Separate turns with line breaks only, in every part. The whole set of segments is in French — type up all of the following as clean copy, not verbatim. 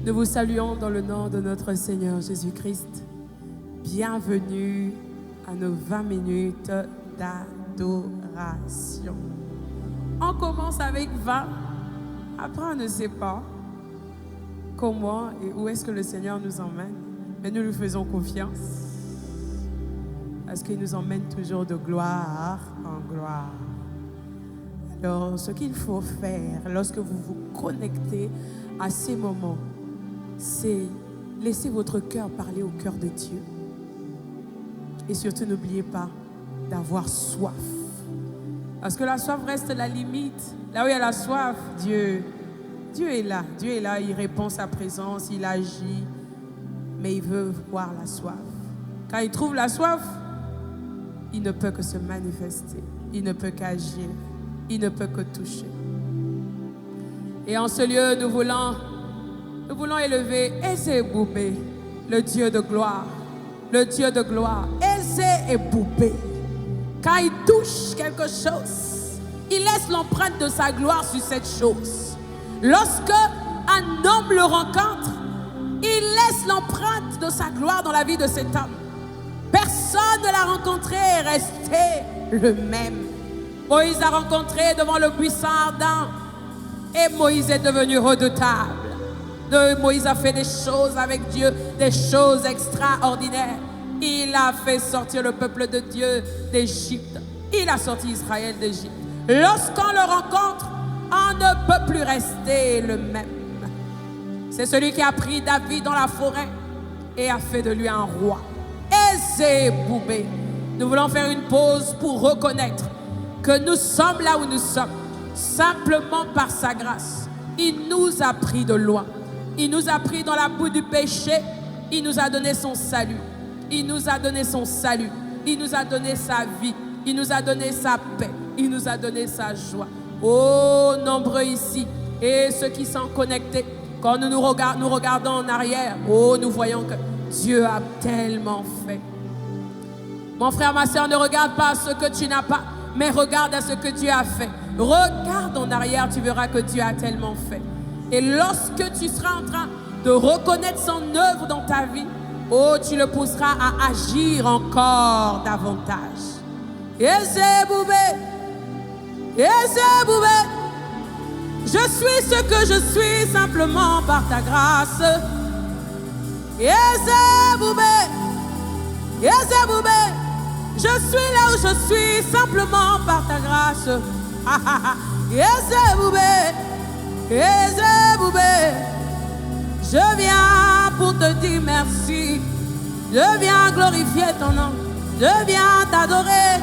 Nous vous saluons dans le nom de notre Seigneur Jésus-Christ. Bienvenue à nos 20 minutes d'adoration. On commence avec 20. Après, on ne sait pas comment et où est-ce que le Seigneur nous emmène. Mais nous lui faisons confiance. Parce qu'il nous emmène toujours de gloire en gloire. Alors, ce qu'il faut faire lorsque vous vous connectez à ces moments, c'est laisser votre cœur parler au cœur de Dieu. Et surtout, n'oubliez pas d'avoir soif. Parce que la soif reste la limite. Là où il y a la soif, Dieu est là. Dieu est là, il répond sa présence, il agit. Mais il veut voir la soif. Quand il trouve la soif, il ne peut que se manifester. Il ne peut qu'agir. Il ne peut que toucher. Et en ce lieu, nous voulons élever Ezeboubé, le Dieu de gloire. Le Dieu de gloire. Ezeboubé. Quand il touche quelque chose, il laisse l'empreinte de sa gloire sur cette chose. Lorsque un homme le rencontre, il laisse l'empreinte de sa gloire dans la vie de cet homme. Personne ne l'a rencontré et est resté le même. Moïse a rencontré devant le buisson ardent et Moïse est devenu redoutable. Moïse a fait des choses avec Dieu, des choses extraordinaires. Il a fait sortir le peuple de Dieu d'Égypte. Il a sorti Israël d'Égypte. Lorsqu'on le rencontre, on ne peut plus rester le même. C'est celui qui a pris David dans la forêt et a fait de lui un roi. Ezeboubé. Nous voulons faire une pause pour reconnaître que nous sommes là où nous sommes, simplement par sa grâce. Il nous a pris de loin. Il nous a pris dans la boue du péché. Il nous a donné son salut. Il nous a donné son salut. Il nous a donné sa vie. Il nous a donné sa paix. Il nous a donné sa joie. Oh, nombreux ici et ceux qui sont connectés, quand nous regardons en arrière, oh, nous voyons que Dieu a tellement fait. Mon frère, ma soeur, ne regarde pas ce que tu n'as pas, mais regarde à ce que Dieu a fait. Regarde en arrière, tu verras que Dieu a tellement fait. Et lorsque tu seras en train de reconnaître son œuvre dans ta vie, oh, tu le pousseras à agir encore davantage. Ezeboubé, Ezeboubé, je suis ce que je suis simplement par ta grâce. Ezeboubé, Ezeboubé, je suis là où je suis simplement par ta grâce. Ezeboubé, Ezeboubé, je viens pour te dire merci. Je viens glorifier ton nom. Je viens t'adorer.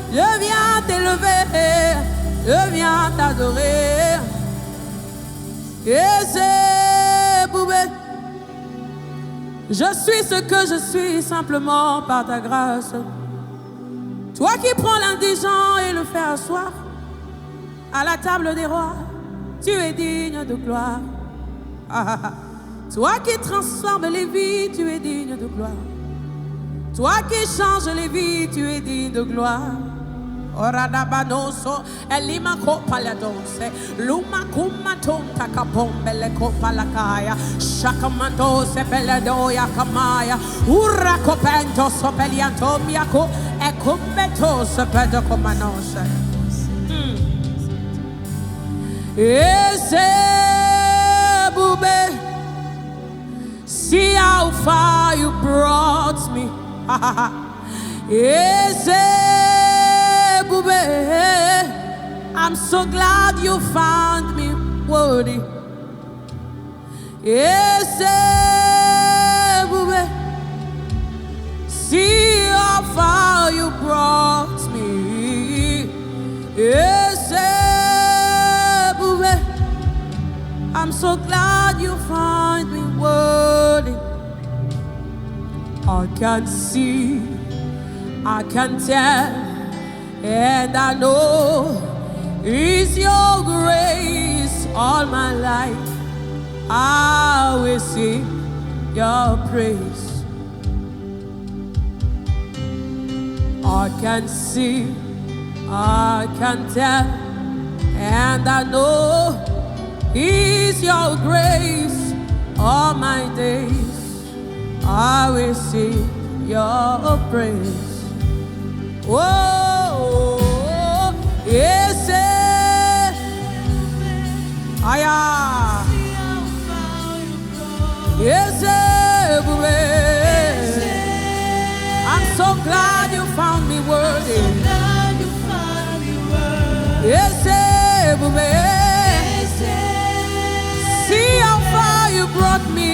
Je viens t'élever. Je viens t'adorer. Ezeboubé, je suis ce que je suis simplement par ta grâce. Toi qui prends l'indigent et le fais asseoir à la table des rois, tu es digne de gloire. Toi qui transformes les vies, tu es digne de gloire. Toi qui changes les vies, tu es digne de gloire. Oradabanoso, elima kopalados, luma kumaton takapombele kopalakaya, shakamanto sepeledoya kamaya, ura kopento sopeliantom yako, ekumbeto sepedo komanose. Ezeboubé, see how far you brought me. Ezeboubé, I'm so glad you found me worthy. Ezeboubé, see how far you brought me. Ezeboubé, I'm so glad you find me worthy. I can see, I can tell, and I know it's your grace all my life. I will sing your praise. I can see, I can tell, and I know it's your grace All my days I will sing your praise. Oh, yes, aya, yes, I'm so glad you found me worthy. Yes, see how far you brought me.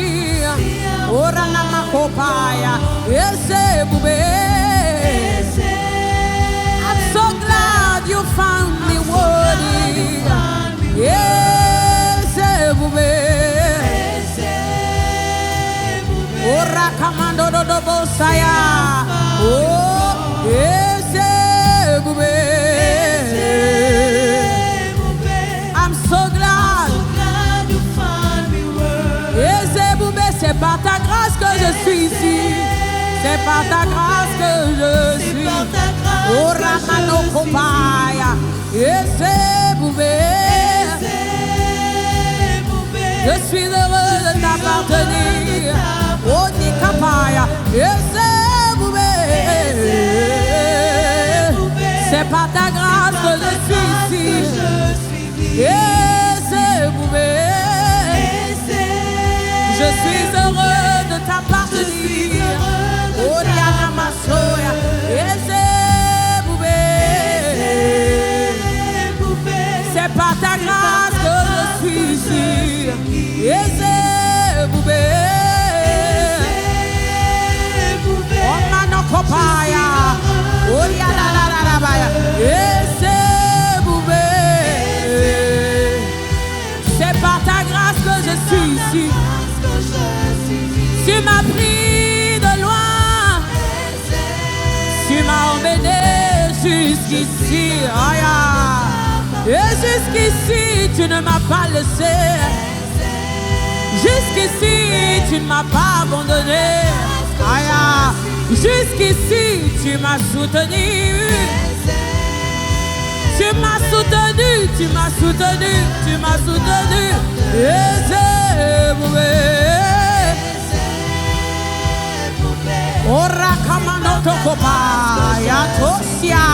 Ora na makopaya. Yes, I'm so glad you found me worthy. Yes, ora kamando do bosaya. Oh, yes, I'm so glad you found me worthy. Yes, c'est par ta grâce que je suis ici. C'est par ta grâce que je suis. Oh, Ramano Kopaya. Yes, je suis heureux de t'appartenir. Oh, Nikapaya. Yes, c'est par ta grâce que je suis ici. Yes, je suis heureux de t'appartenir. Oh, Diana Masoya. Yes, c'est par ta grâce que je suis ici. Yes, oh, Manokopaya. Oh, Diana Larabaya. Yes, c'est par ta grâce que je suis ici. Tu m'as pris de loin. Tu m'as emmené jusqu'ici. Et jusqu'ici, tu ne m'as pas laissé. Jusqu'ici, tu ne m'as pas abandonné. Jusqu'ici, tu m'as soutenu. Tu m'as soutenu, tu m'as soutenu, tu m'as soutenu. Ora kamano tokopa ya tosia.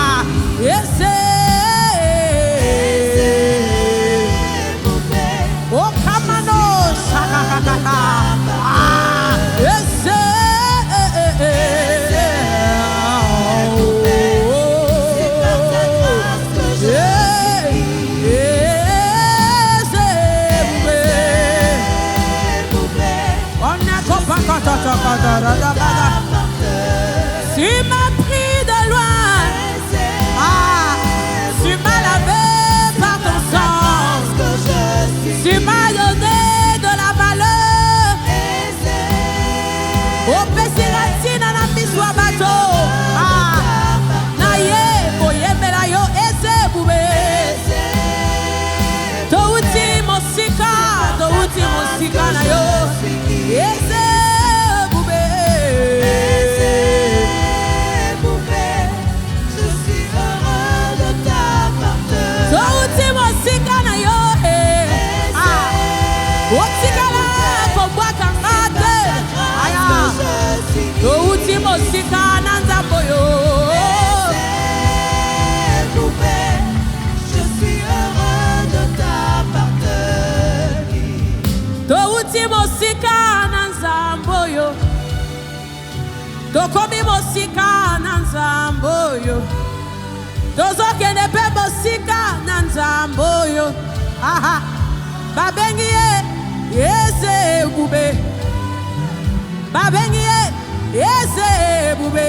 Oh kamano shakakaka. Tu m'as pris de loin. Tu m'as lavé par ton sang. Tu m'as donné de la valeur. Oh, Pesirati na miswa bato. Na ye boye melayo ese bube. Do uti mosika na yo. Ese bube. Je suis heureux de t'appartenir. Do uti mosika na yo. Otikala kobwa kangate. Aya. Do uti mosika na nzambo yo. Je suis heureux de t'appartenir. Do uti mosika na nzambo yo. Do komi mosika na nzambo yo. Dozo kene pe mosika na nzambo yo. Aha. Babengiye. Yese bube. Babengiye. Yese bube.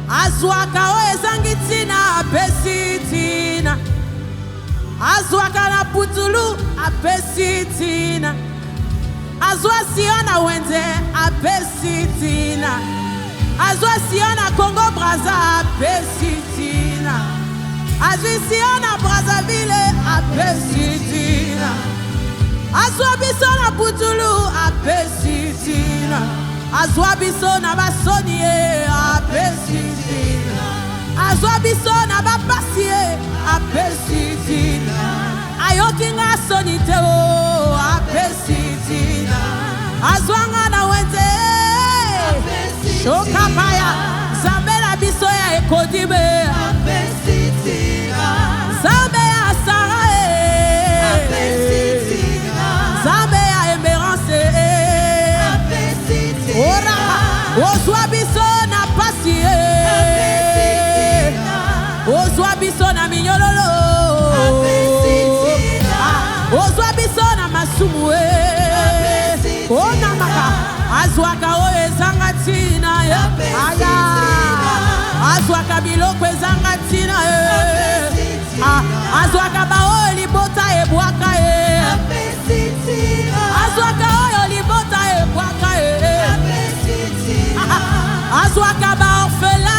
Azwaka o ezangitina apesitina. Azwaka na putulu apesitina. Azwa siona wenze apesitina. Azwa siona Congo Brazza apesitina. Azwi siona Brazzaville apesitina. Azwa biso na putulu apesitina. Azwa biso na basonie apesitina. Azwa biso na bapasie apesitina. Ayokinga sonite o apesitina. Shokapaya, Zambela Bisoya et Kodibe, Zambea Sarah, Zambea Emerance, Ora, Ozwa Bisona Pasie, Ozwa Bisona Mignololo, Ozwa Bisona Masumwe, Onamaka, Azwaka Oe Zangatina, Aya, Azwaka Bilokwe Zangatina, Azwaka Bao Libota e Boaka, Azwaka Oe Libota e Boaka, Azwaka Bao Fela,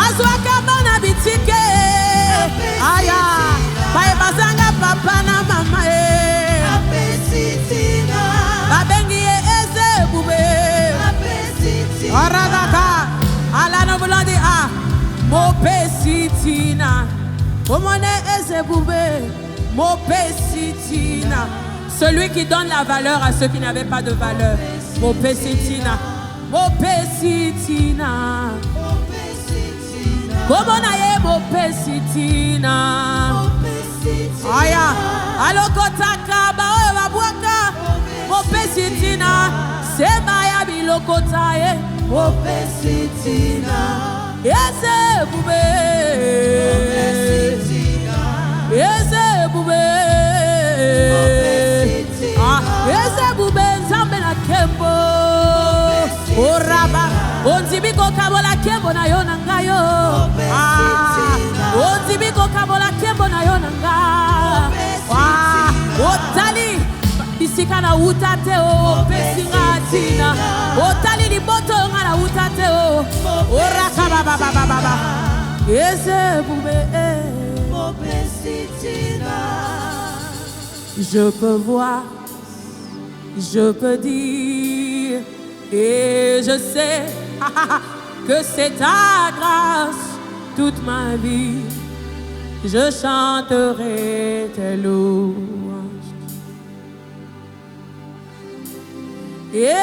Azwaka Bana Bitike, Aya, Pae Bazanga Papa na Mama, Babengi Eze Bube, Aradaka, Alana Volandi A, Mopesitina, Omone Eze Bube, Mopesitina, celui qui donne la valeur à ceux qui n'avaient pas de valeur. Mopesitina, Mopesitina, Komonaye Mopesitina, Aya, Alokotaka, Baoe Wabuaka, Mopesitina, Sebaya Bilokotaye, Mopesitina, Yese Bube, Yese Bube, Yese Bube, Zambela Kembo, Oraba, Onzibiko Kabola Kembo na Yonangayo, Onzibiko Kabola Kembo na Yonanga, Otali, Isikana Utateo, Pesingatina, Otali Liboto Ngana Utateo, Oraka Baba Baba Baba, Yese Bube, je peux voir, je peux dire, et je sais que c'est ta grâce toute ma vie. Je chanterai tes louanges. Et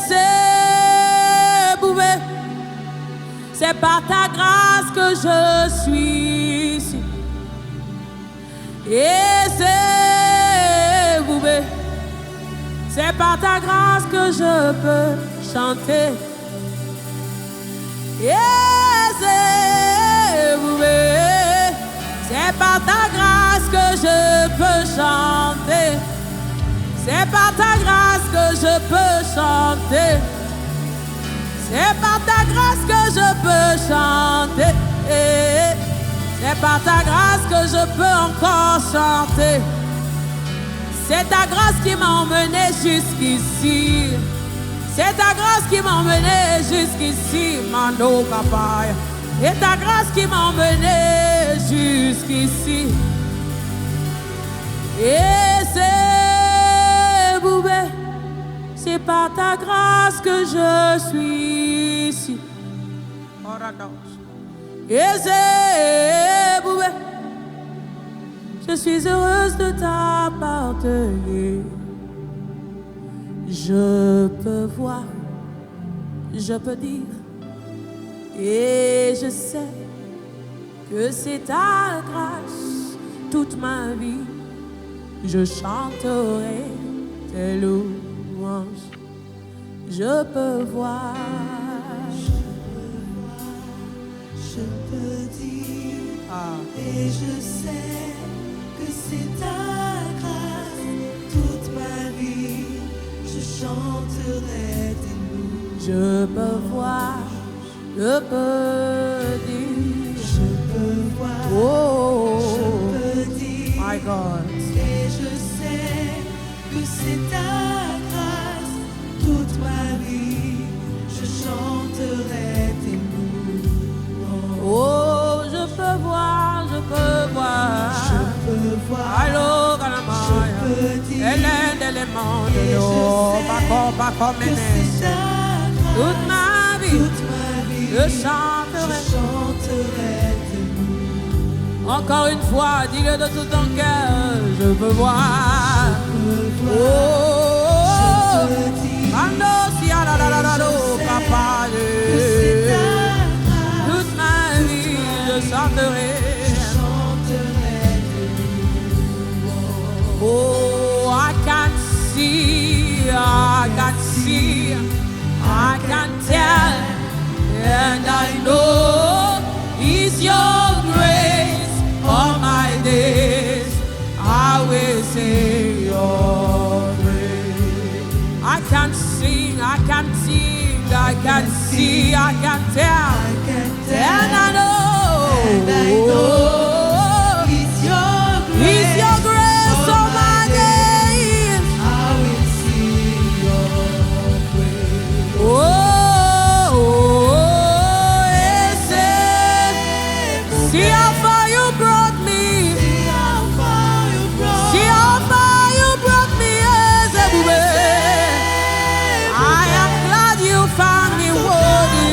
c'est Bouvé, c'est par ta grâce que je suis ici. Et c'est Bouvé, c'est par ta grâce que je peux chanter. Et c'est Bouvé, c'est par ta grâce que je peux chanter. C'est par ta grâce que je peux chanter. C'est par ta grâce que je peux chanter. C'est par ta grâce que je peux encore chanter. C'est ta grâce qui m'a emmené jusqu'ici. C'est ta grâce qui m'a emmené jusqu'ici, Mando Papaya. C'est ta grâce qui m'a emmené jusqu'ici. Et c'est Boubé, c'est par ta grâce que je suis ici. Et c'est Boubé, je suis heureuse de t'appartenir. Je peux voir, je peux dire, et je sais que c'est ta grâce toute ma vie. Je chanterai tes louanges. Je peux voir,
je peux dire, et je sais que c'est ta grâce toute ma vie. Je chanterai tes louanges.
Je peux voir, je peux dire,
je peux voir,
oh,
je peux dire,
my God.
Et je sais que c'est ta grâce toute ma vie. Je chanterai tes louanges.
Oh, je peux voir, je peux voir.
Je peux voir,
Allô,
je
Galamaya.
peux dire,
Elle est l'élément de
et
l'eau.
je sais que c'est ta grâce
Toute ma vie,
toute ma vie.
je chanterai.
Je chanterai tes louanges.
Encore une fois, dis-le de tout ton cœur. Je peux voir.
Je peux voir,
Oh,
je peux dire,
Mando, si, ah, la, la, see, I can see, I can tell, and I know it's your grace all my days. I will sing your grace. I can sing, I can sing, I can see, I can tell, and I know. It's your grace all my days.
I will see your grace.
See how far you brought me.
See how far you brought
See how far you brought me. I am glad you found me worthy.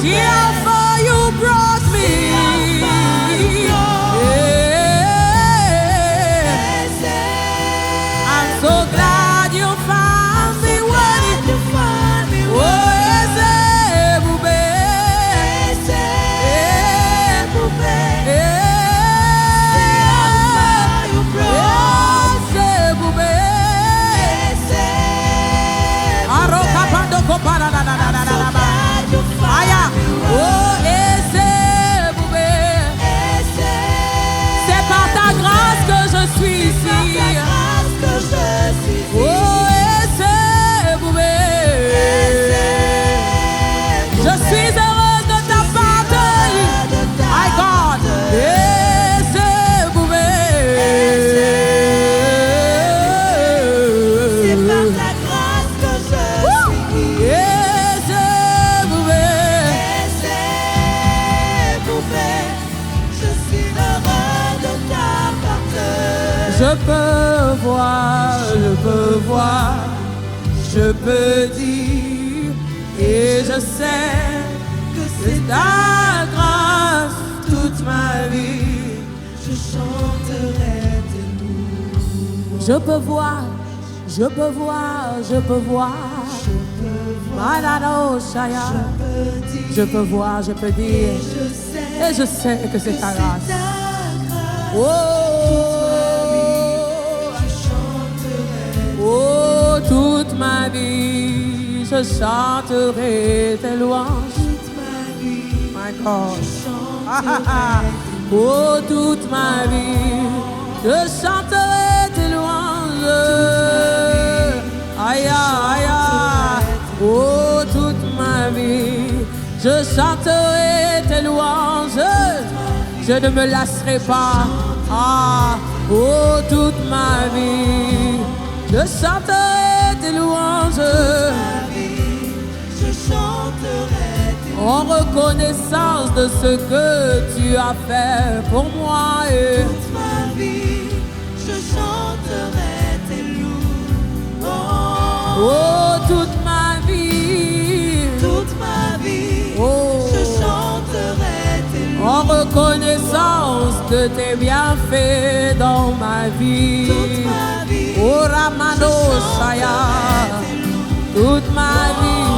See how far you brought me. I'm so glad you found me worthy. C'est par ta grâce que je suis ici. Je suis heureuse de t'appartenir. My God.
C'est par ta grâce que je suis ici. Je suis heureux de t'appartenir.
Je peux voir, je peux dire, et je sais que c'est ta grâce toute ma vie.
Je chanterai tes louanges.
Je peux voir, je peux voir, je peux voir. Malado Shaya. Je peux voir, je peux dire, et je sais que c'est ta grâce. Oh, toute ma vie, je chanterai tes louanges. My God. Oh, toute ma vie, je chanterai tes louanges. Aïe, aïe, aïe. Oh, toute ma vie, je chanterai tes louanges. Je ne me lasserai pas. Ah, oh, toute ma vie, je chanterai tes louanges.
Je chanterai tes
En reconnaissance de ce que tu as fait pour moi.
toute ma vie. Je chanterai tes louanges.
Oh, toute ma vie.
Toute ma vie.
Oh.
Je chanterai tes louanges.
En reconnaissance de tes bienfaits dans ma vie.
Toute ma vie.
Oh, Ramano Shaya. Toute ma vie.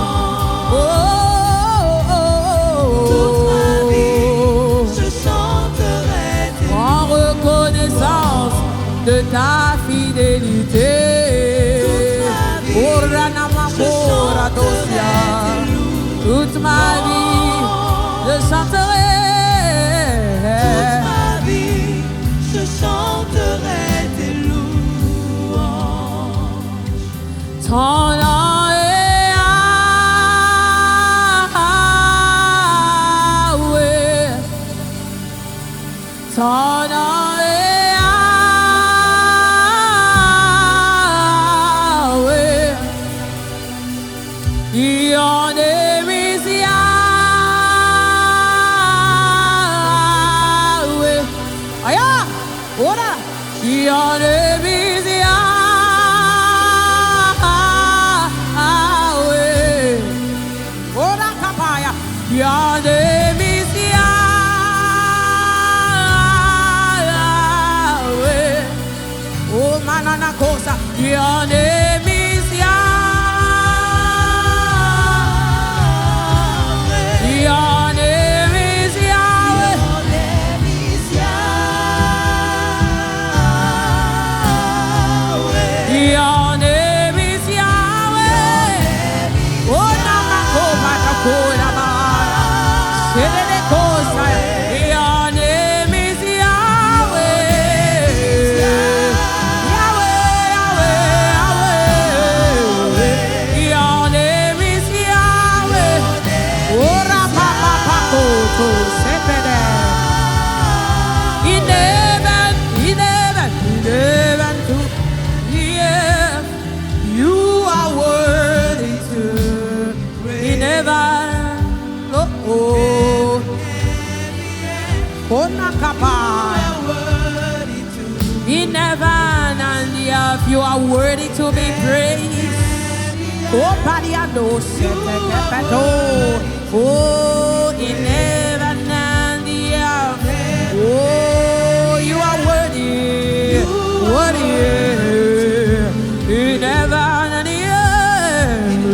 Oh, oh, oh,
Toute ma vie.
oh.
Je chanterai tes
En reconnaissance de ta fidélité. Oh, Ranamapora Dosia. Toute ma vie, je chanterai.
Toute ma vie, je chanterai tes louanges.
Ton nom est Yahweh. Ton nom est Yahweh. Your name is Yahweh. Aya, ora. Your name is Yahweh. Ora kapaya. Your name is Yahweh. Oh manana kosa. Your name is Yahweh. Your name is Yahweh.
Your name is Yahweh.
In heaven and the earth, you are worthy to be praised. Oh, in heaven and the earth, oh, you are worthy, worthy. In heaven and the earth,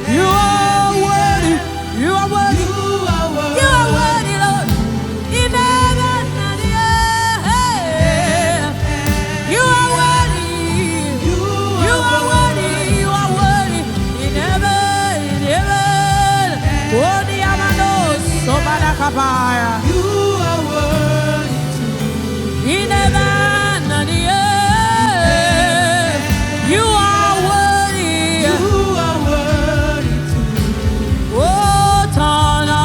you are worthy, you are worthy, you are worthy, Lord. In heaven and the earth, you are worthy, you are worthy, you are worthy. In heaven, oh, the Amados, so Badakabaya.
You are worthy to
In heaven and the earth, you are worthy.
You are worthy to
Oh, Tana,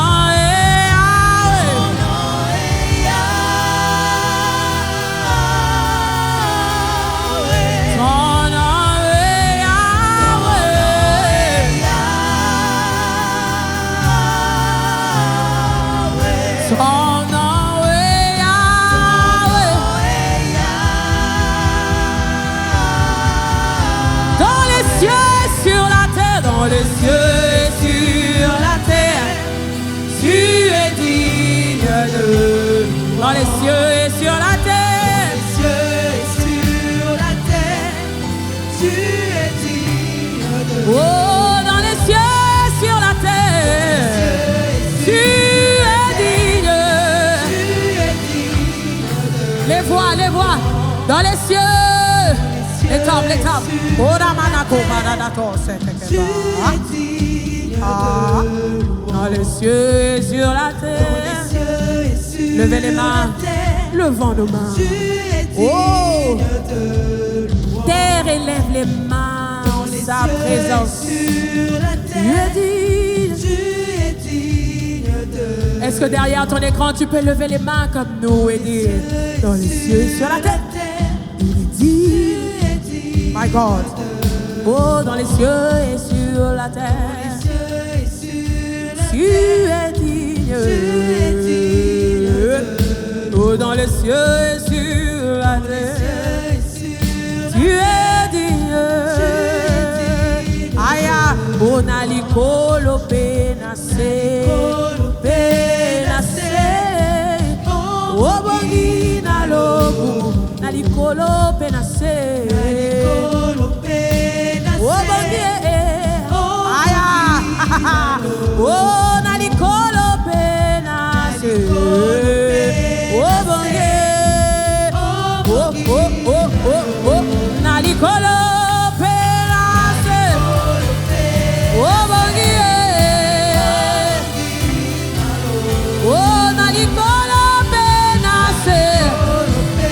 dans les cieux et sur la terre, dans les cieux et sur la terre, tu es digne de. Dans les cieux et sur la terre,
cieux et sur la terre, tu es digne de.
oh, dans les cieux et sur la terre, tu es digne. Les voix, dans les cieux, les tables. Ora manako baradato
Tu es digne de
dans les cieux et sur la terre, levez les mains, levons nos mains.
Tu es
Oh,
digne de
terre élève les mains en sa présence.
sur la
Tu
terre,
es digne.
tu es digne de.
Est-ce que derrière ton écran tu peux lever les mains comme nous et dire dans les cieux et sur la terre, il est digne. My God. Oh, dans les cieux et sur la terre, tu es digne. Oh, dans les cieux et sur la terre, tu es digne. Aya, on a l'icolo pénacé, oh, bongi na lobu, na l'icolo pénacé. Oh, bongi, aya, oh, na l'icolo pénacé. Oh, bongi, oh, na l'icolo pénacé. Oh, bongi, oh, na l'icolo pénacé.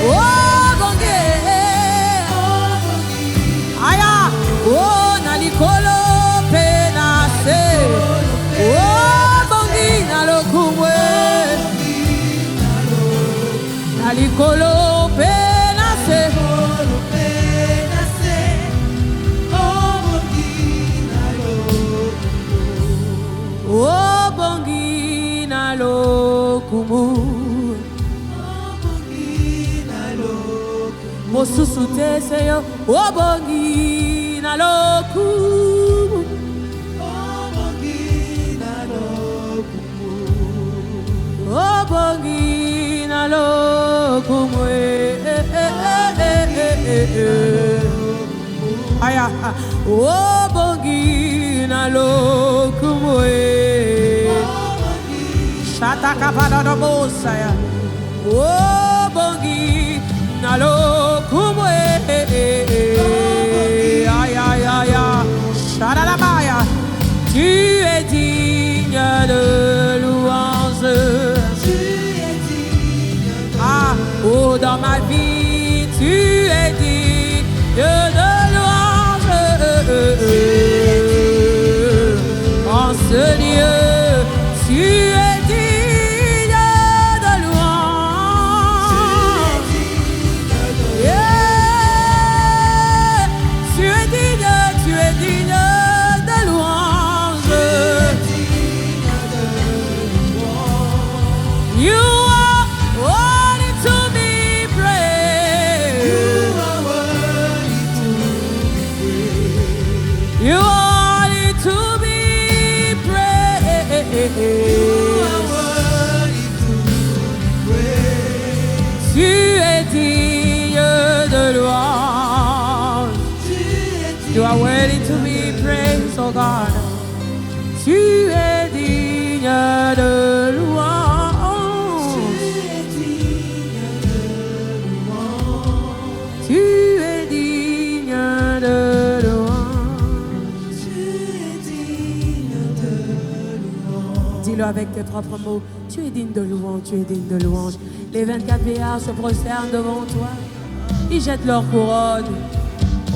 Oh, bongi, aya, oh, na l'icolo pénacé. Oh, bongi, na lokumwe. Na l'icolo pénacé. Oh, bongi na lokumu. Mosusu te seyo. Oh, bongi na lokumu. Oh, bongi na lokumu. Aya, oh, bongi na lokumu. Shata kapana no mosaya. Oh, bongi na lokumu. Aya, aya, shara la maya. Tu es digne de louange. Ah, oh, dans ma vie, tu es digne de louange. En ce lieu, tu es digne de louange. Yeah. Tu es digne de louange. You are oh God. Tu es digne de louange. Tu es digne de louange. Dis-le avec tes propres mots. Tu es digne de louange, tu es digne de louange. Les 24 vieillards se prosternent devant toi. Ils jettent leur couronne.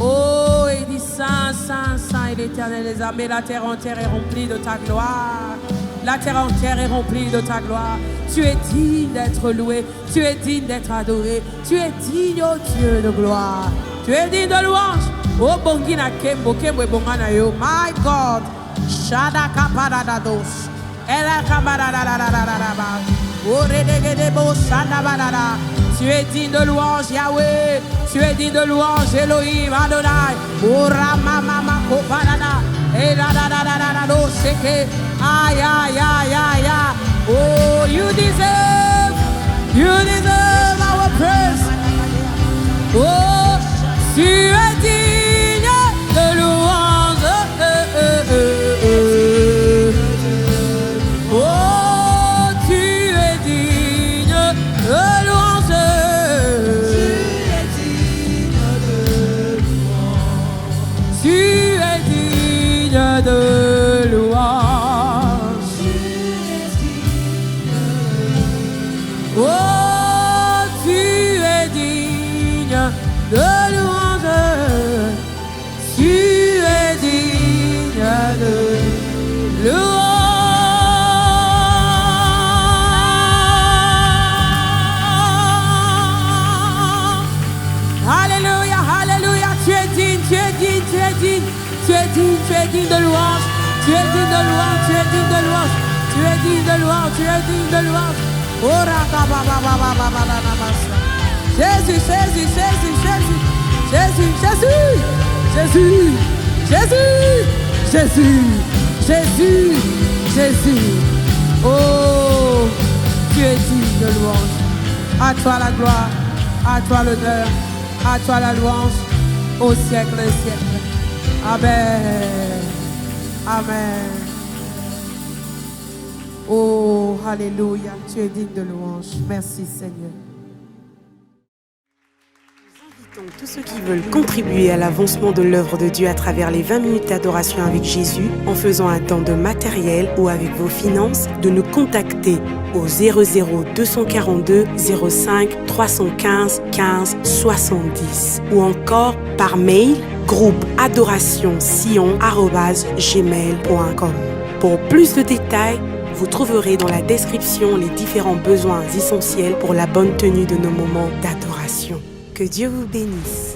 Oh, et dit Saint, Saint, Saint est l'Éternel des armées. La terre entière est remplie de ta gloire. La terre entière est remplie de ta gloire. Tu es digne d'être loué. Tu es digne d'être adoré. Tu es digne, oh Dieu de gloire. Tu es digne de louange. Oh, bongina kembo, kembo bongana yo. My God. Shada kaparadados. Ela kaparadadadadadaba. Oh, redegedebo shanda badada. Tu es digne de louange, Yahweh. Tu es digne de louange, Elohim, Adonai. Oh, ramamama koparada. Et la da da da da da do seke. Aïe, aïe, aïe, aïe, aïe. Oh, you deserve our praise. Oh, tu es digne de louange. Oh, tu es digne de louange. Tu es digne de louange. Oh, tu es digne de louange. Tu es digne de louange. Alléluia, alléluia. Tu es digne, tu es digne, tu es digne. Tu es digne, tu es digne de louange. Tu es digne de louange, tu es digne de louange. Tu es digne de louange, tu es digne de louange. Jésus, Jésus, Jésus, Jésus, Jésus, Jésus, Jésus, Jésus, Jésus, Jésus. Oh, tu es digne de louange. À toi la gloire, à toi l'honneur, à toi la louange, au siècle des siècles. Amen. Amen. Oh, alléluia, tu es digne de louange. Merci Seigneur.
Nous invitons tous ceux qui veulent contribuer à l'avancement de l'œuvre de Dieu à travers les 20 minutes d'adoration avec Jésus en faisant un don de matériel ou avec vos finances, de nous contacter au 00 242 05 315 15 70 ou encore par mail groupe adorationsion@gmail.com. Pour plus de détails, vous trouverez dans la description les différents besoins essentiels pour la bonne tenue de nos moments d'adoration. Que Dieu vous bénisse.